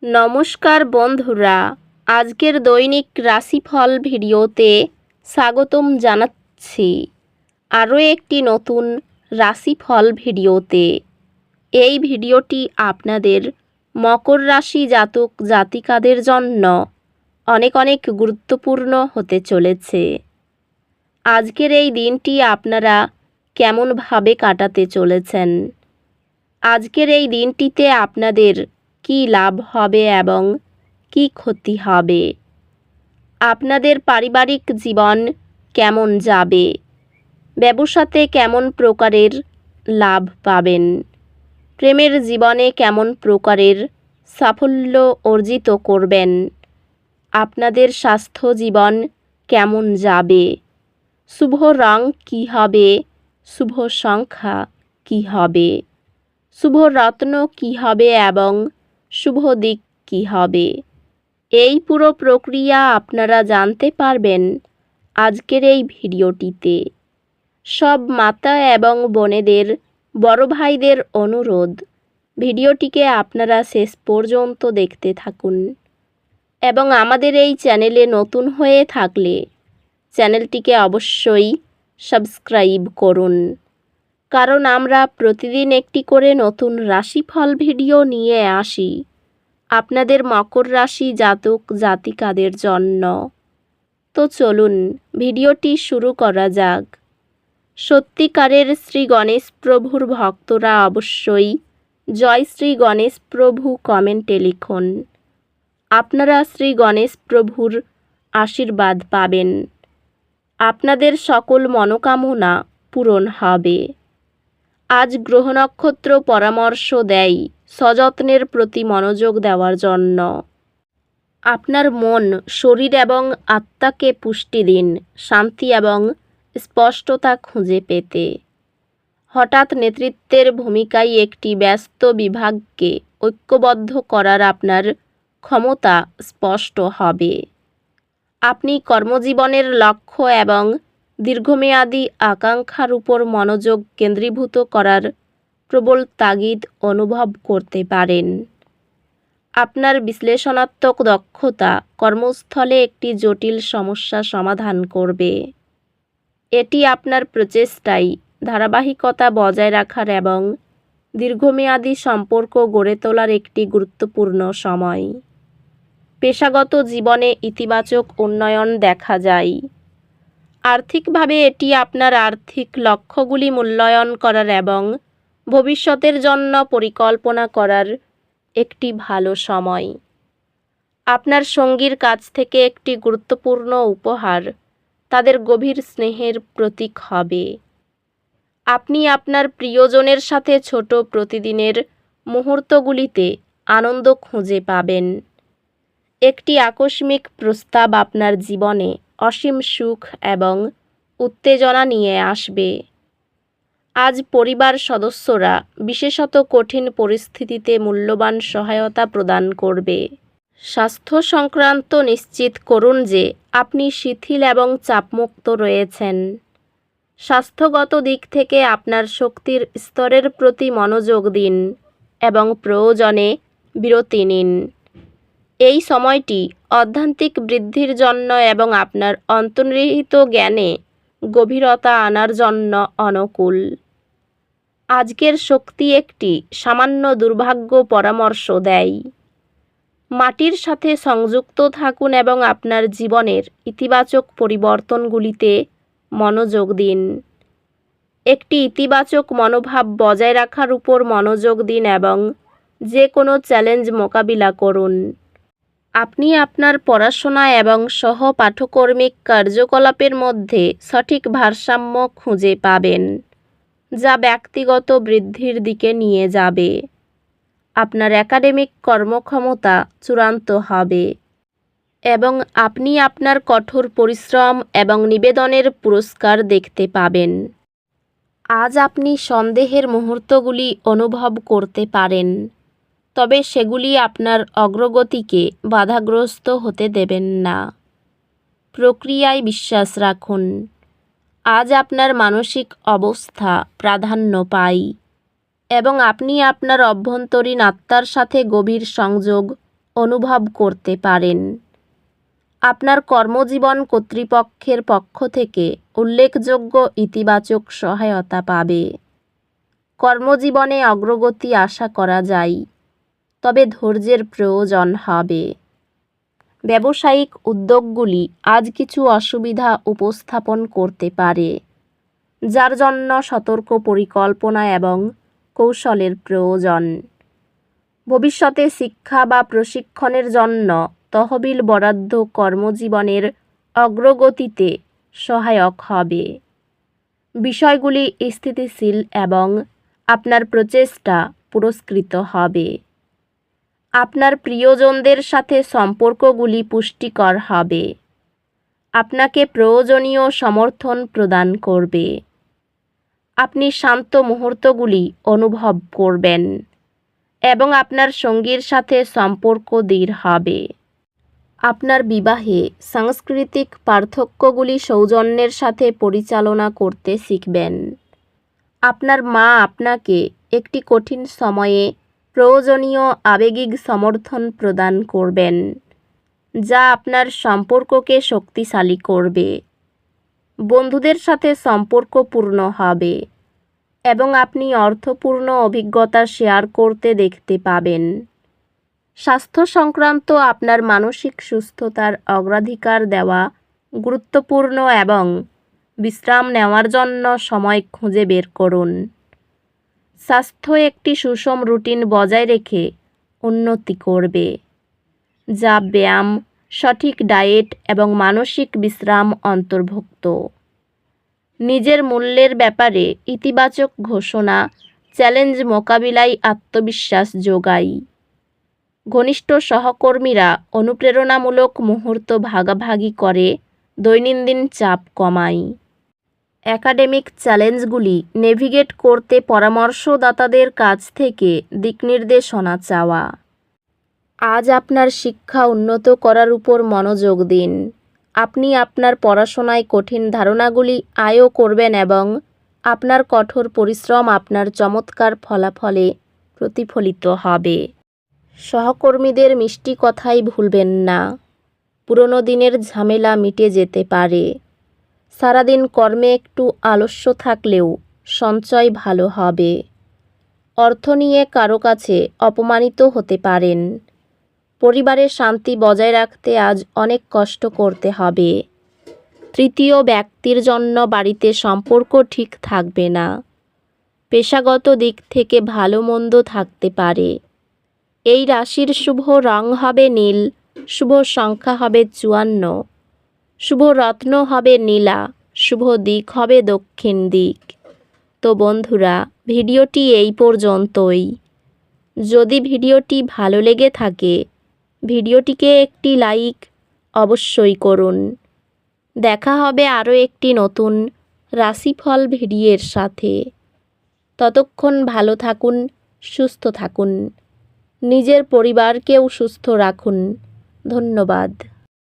নমস্কার বন্ধুরা, আজকের দৈনিক রাশিফল ভিডিওতে স্বাগতম জানাচ্ছি আরও একটি নতুন রাশিফল ভিডিওতে। এই ভিডিওটি আপনাদের মকর রাশি জাতক জাতিকাদের জন্য অনেক অনেক গুরুত্বপূর্ণ হতে চলেছে। আজকের এই দিনটি আপনারা কেমনভাবে কাটাতে চলেছেন, আজকের এই দিনটিতে আপনাদের কি লাভ হবে এবং কি ক্ষতি হবে, আপনাদের পারিবারিক জীবন কেমন যাবে, ব্যবসাতে কেমন প্রকারের লাভ পাবেন, প্রেমের জীবনে কেমন প্রকারের সাফল্য অর্জিত করবেন, আপনাদের স্বাস্থ্য জীবন কেমন যাবে, শুভ রং কী হবে, শুভ সংখ্যা কী হবে, শুভ রত্ন কী হবে এবং শুভ দিক কী হবে, এই পুরো প্রক্রিয়া আপনারা জানতে পারবেন আজকের এই ভিডিওটিতে। সব মাতা এবং বোনেদের, বড় ভাইদের অনুরোধ, ভিডিওটিকে আপনারা শেষ পর্যন্ত দেখতে থাকুন এবং আমাদের এই চ্যানেলে নতুন হয়ে থাকলে চ্যানেলটিকে অবশ্যই সাবস্ক্রাইব করুন, কারণ আমরা প্রতিদিন একটি করে নতুন রাশিফল ভিডিও নিয়ে আসি আপনাদের মকর রাশি জাতক জাতিকাদের জন্য। তো চলুন ভিডিওটি শুরু করা যাক। সত্যিকারের শ্রী গণেশ প্রভুর ভক্তরা অবশ্যই জয় শ্রী গণেশ প্রভু কমেন্টে লিখুন। আপনারা শ্রী গণেশ প্রভুর আশীর্বাদ পাবেন, আপনাদের সকল মনোকামনা পূরণ হবে। আজ গ্রহ নক্ষত্র পরামর্শ দেয় সযত্নের প্রতি মনোযোগ দেওয়ার জন্য। আপনার মন, শরীর এবং আত্মাকে পুষ্টি দিন, শান্তি এবং স্পষ্টতা খুঁজে পেতে। হঠাৎ নেতৃত্বের ভূমিকায় একটি ব্যস্ত বিভাগকে ঐক্যবদ্ধ করার আপনার ক্ষমতা স্পষ্ট হবে। আপনি কর্মজীবনের লক্ষ্য এবং দীর্ঘমেয়াদী আকাঙ্ক্ষার উপর মনোযোগ কেন্দ্রীভূত করার প্রবল তাগিদ অনুভব করতে পারেন। আপনার বিশ্লেষণাত্মক দক্ষতা কর্মস্থলে একটি জটিল সমস্যা সমাধান করবে। এটি আপনার প্রচেষ্টায় ধারাবাহিকতা বজায় রাখার এবং দীর্ঘমেয়াদী সম্পর্ক গড়ে তোলার একটি গুরুত্বপূর্ণ সময়। পেশাগত জীবনে ইতিবাচক উন্নয়ন দেখা যায়। আর্থিকভাবে এটি আপনার আর্থিক লক্ষ্যগুলি মূল্যায়ন করার এবং ভবিষ্যতের জন্য পরিকল্পনা করার একটি ভালো সময়। আপনার সঙ্গীর কাছ থেকে একটি গুরুত্বপূর্ণ উপহার তাদের গভীর স্নেহের প্রতীক হবে। আপনি আপনার প্রিয়জনের সাথে ছোট প্রতিদিনের মুহূর্তগুলিতে আনন্দ খুঁজে পাবেন। একটি আকস্মিক প্রস্তাব আপনার জীবনে অসীম সুখ এবং উত্তেজনা নিয়ে আসবে। আজ পরিবার সদস্যরা বিশেষত কঠিন পরিস্থিতিতে মূল্যবান সহায়তা প্রদান করবে। স্বাস্থ্য সংক্রান্ত নিশ্চিত করুন যে আপনি শিথিল এবং চাপমুক্ত রয়েছেন। স্বাস্থ্যগত দিক থেকে আপনার শক্তির স্তরের প্রতি মনোযোগ দিন এবং প্রয়োজনে বিরতি নিন। এই সময়টি অধ্যাত্মিক বৃদ্ধির জন্য এবং আপনার অন্তর্নিহিত জ্ঞানে গভীরতা আনার জন্য অনুকূল। আজকের শক্তি একটি সামান্য দুর্ভাগ্য পরামর্শ দেয়। মাটির সাথে সংযুক্ত থাকুন এবং আপনার জীবনের ইতিবাচক পরিবর্তনগুলিতে মনোযোগ দিন। একটি ইতিবাচক মনোভাব বজায় রাখার উপর মনোযোগ দিন এবং যে কোনো চ্যালেঞ্জ মোকাবিলা করুন। আপনি আপনার পড়াশোনা এবং সহপাঠকর্মিক কার্যকলাপের মধ্যে সঠিক ভারসাম্য খুঁজে পাবেন, যা ব্যক্তিগত বৃদ্ধির দিকে নিয়ে যাবে। আপনার একাডেমিক কর্মক্ষমতা চূড়ান্ত হবে এবং আপনি আপনার কঠোর পরিশ্রম এবং নিবেদনের পুরস্কার দেখতে পাবেন। আজ আপনি সন্দেহের মুহূর্তগুলি অনুভব করতে পারেন, তবে সেগুলি আপনার অগ্রগতিকে বাধাগ্রস্ত হতে দেবেন না। প্রক্রিয়ায় বিশ্বাস রাখুন। আজ আপনার মানসিক অবস্থা প্রাধান্য পায় এবং আপনি আপনার অভ্যন্তরীণ আত্মার সাথে গভীর সংযোগ অনুভব করতে পারেন। আপনার কর্মজীবন কর্তৃপক্ষের পক্ষ থেকে উল্লেখযোগ্য ইতিবাচক সহায়তা পাবে। কর্মজীবনে অগ্রগতি আশা করা যায়, তবে ধৈর্যের প্রয়োজন হবে। ব্যবসায়িক উদ্যোগগুলি আজ কিছু অসুবিধা উপস্থাপন করতে পারে, যার জন্য সতর্ক পরিকল্পনা এবং কৌশলের প্রয়োজন। ভবিষ্যতে শিক্ষা বা প্রশিক্ষণের জন্য তহবিল বরাদ্দ কর্মজীবনের অগ্রগতিতে সহায়ক হবে। বিষয়গুলি স্থিতিশীল এবং আপনার প্রচেষ্টা পুরস্কৃত হবে। আপনার প্রিয়জনদের সাথে সম্পর্কগুলি পুষ্টিকর হবে, আপনাকে প্রয়োজনীয় সমর্থন প্রদান করবে। আপনি শান্ত মুহূর্তগুলি অনুভব করবেন এবং আপনার সঙ্গীর সাথে সম্পর্ক দৃঢ় হবে। আপনার বিবাহে সাংস্কৃতিক পার্থক্যগুলি সৌজন্যের সাথে পরিচালনা করতে শিখবেন। আপনার মা আপনাকে একটি কঠিন সময়ে প্রয়োজনীয় আবেগিক সমর্থন প্রদান করবেন, যা আপনার সম্পর্ককে শক্তিশালী করবে। বন্ধুদের সাথে সম্পর্কপূর্ণ হবে এবং আপনি অর্থপূর্ণ অভিজ্ঞতা শেয়ার করতে দেখতে পাবেন। স্বাস্থ্য সংক্রান্ত আপনার মানসিক সুস্থতার অগ্রাধিকার দেওয়া গুরুত্বপূর্ণ এবং বিশ্রাম নেওয়ার জন্য সময় খুঁজে বের করুন। স্বাস্থ্য একটি সুষম রুটিন বজায় রেখে উন্নতি করবে, যা ব্যায়াম, সঠিক ডায়েট এবং মানসিক বিশ্রাম অন্তর্ভুক্ত। নিজের মূল্যের ব্যাপারে ইতিবাচক ঘোষণা চ্যালেঞ্জ মোকাবিলায় আত্মবিশ্বাস যোগায়। ঘনিষ্ঠ সহকর্মীরা অনুপ্রেরণামূলক মুহূর্ত ভাগাভাগি করে দৈনন্দিন চাপ কমায়। একাডেমিক চ্যালেঞ্জগুলি নেভিগেট করতে পরামর্শদাতাদের কাছ থেকে দিকনির্দেশনা চাওয়া। আজ আপনার শিক্ষা উন্নত করার উপর মনোযোগ দিন। আপনি আপনার পড়াশোনায় কঠিন ধারণাগুলি আয়ত্ত করবেন এবং আপনার কঠোর পরিশ্রম আপনার চমৎকার ফলাফলে প্রতিফলিত হবে। সহকর্মীদের মিষ্টি কথাই ভুলবেন না। পুরনো দিনের ঝামেলা মিটে যেতে পারে। সারাদিন কর্মে একটু আলস্য থাকলেও সঞ্চয় ভালো হবে। অর্থ নিয়ে কারো কাছে অপমানিত হতে পারেন। পরিবারের শান্তি বজায় রাখতে আজ অনেক কষ্ট করতে হবে। তৃতীয় ব্যক্তির জন্য বাড়িতে সম্পর্ক ঠিক থাকবে না। পেশাগত দিক থেকে ভালো মন্দ থাকতে পারে। এই রাশির শুভ রং হবে নীল, শুভ সংখ্যা হবে 54, শুভ রত্ন হবে নীলা, শুভ দিক হবে দক্ষিণ দিক। তো বন্ধুরা, ভিডিওটি এই পর্যন্তই। যদি ভিডিওটি ভালো লেগে থাকে, ভিডিওটিকে একটি লাইক অবশ্যই করুন। দেখা হবে আরও একটি নতুন রাশিফল ভিডিওর সাথে। ততক্ষণ ভালো থাকুন, সুস্থ থাকুন, নিজের পরিবারকেও সুস্থ রাখুন। ধন্যবাদ।